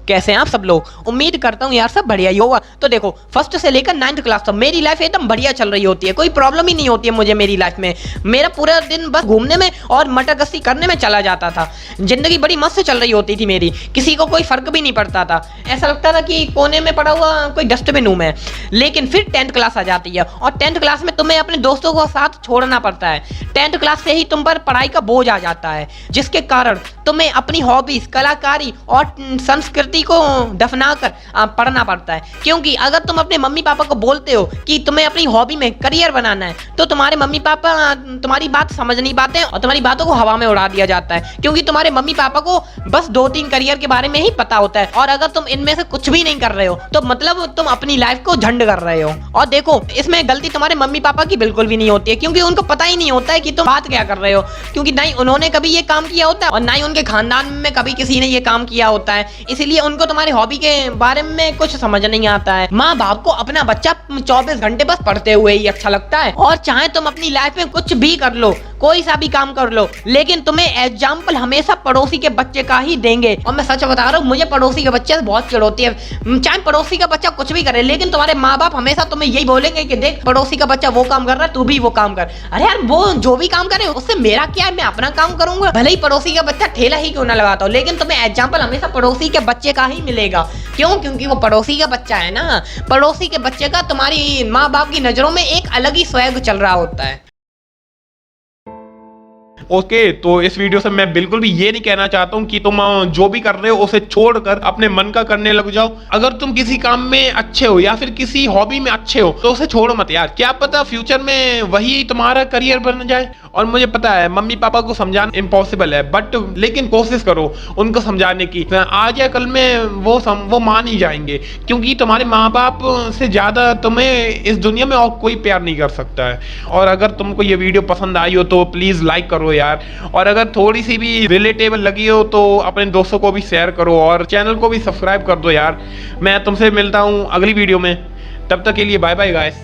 कैसे हैं आप सब लोग। उम्मीद करता हूँ यार सब बढ़िया ही होगा। तो देखो फर्स्ट से लेकर 9th क्लास तक मेरी लाइफ एकदम बढ़िया चल रही होती है, कोई प्रॉब्लम ही नहीं होती है मुझे मेरी लाइफ में। मेरा पूरा दिन बस घूमने में और मटर गश्ती करने में चला जाता था। जिंदगी बड़ी मस्त चल रही होती थी मेरी, किसी को कोई फर्क भी नहीं पड़ता था। ऐसा लगता था कि कोने में पड़ा हुआ कोई डस्टबिन हूं मैं। लेकिन फिर 10th क्लास आ जाती है और 10th क्लास में तुम्हें अपने दोस्तों को साथ छोड़ना पड़ता है। 10th क्लास से ही तुम पर पढ़ाई का बोझ आ जाता है, जिसके कारण तुम्हें अपनी हॉबीज, कलाकारी और संस्कृति को दफना कर पढ़ना पड़ता है। क्योंकि अगर तुम अपने मम्मी पापा को बोलते हो कि तुम्हें अपनी हॉबी में करियर बनाना है, तो तुम्हारे मम्मी पापा तुम्हारी बात समझ नहीं पाते और तुम्हारी बातों को हवा में उड़ा दिया जाता है। क्योंकि तुम्हारे मम्मी पापा को बस 2-3 करियर के बारे में ही पता होता है, और अगर तुम इनमें से कुछ भी नहीं कर रहे हो तो मतलब तुम अपनी लाइफ को झंड कर रहे हो। और देखो इसमें गलती तुम्हारे मम्मी पापा की बिल्कुल भी नहीं होती है, क्योंकि उनको पता ही नहीं होता है कि तुम बात क्या कर रहे हो। क्योंकि ना ही उन्होंने कभी ये काम किया होता है और ना ही उनके खानदान में कभी किसी ने ये काम किया होता है, इसीलिए उनको तुम्हारी हॉबी के बारे में कुछ समझ नहीं आता है। माँ बाप को अपना बच्चा 24 घंटे बस पढ़ते हुए ही अच्छा लगता है, और चाहे तुम अपनी लाइफ में कुछ भी कर लो, कोई सा भी काम कर लो, लेकिन तुम्हें एग्जाम्पल हमेशा पड़ोसी के बच्चे का ही देंगे। और मैं सच बता रहा हूँ, मुझे पड़ोसी के बच्चे से बहुत चिढ़ होती है। चाहे पड़ोसी का बच्चा कुछ भी करे, लेकिन तुम्हारे माँ बाप हमेशा तुम्हें यही बोलेंगे कि देख पड़ोसी का बच्चा वो काम कर रहा है, तू भी वो काम कर। अरे यार वो जो भी काम करे उससे मेरा क्या है, मैं अपना काम करूंगा, भले ही पड़ोसी का बच्चा ठेला ही क्यों ना लगाता हो, लेकिन तुम्हें एग्जाम्पल हमेशा पड़ोसी के बच्चे का ही मिलेगा। क्यों? क्योंकि वो पड़ोसी का बच्चा है ना। पड़ोसी के बच्चे का तुम्हारी माँ बाप की नजरों में एक अलग ही स्वैग चल रहा होता है। ओके तो इस वीडियो से मैं बिल्कुल भी ये नहीं कहना चाहता हूँ कि तुम जो भी कर रहे हो उसे छोड़कर अपने मन का करने लग जाओ। अगर तुम किसी काम में अच्छे हो या फिर किसी हॉबी में अच्छे हो तो उसे छोड़ो मत यार, क्या पता फ्यूचर में वही तुम्हारा करियर बन जाए। और मुझे पता है मम्मी पापा को समझाना इम्पॉसिबल है, बट लेकिन कोशिश करो उनको समझाने की। आज या कल में वो मान ही जाएंगे, क्योंकि तुम्हारे माँ बाप से ज्यादा तुम्हें इस दुनिया में और कोई प्यार नहीं कर सकता है। और अगर तुमको ये वीडियो पसंद आई हो तो प्लीज लाइक करो यार, और अगर थोड़ी सी भी रिलेटेबल लगी हो तो अपने दोस्तों को भी शेयर करो और चैनल को भी सब्सक्राइब कर दो यार। मैं तुमसे मिलता हूँ अगली वीडियो में, तब तक के लिए बाय बाय गाइस।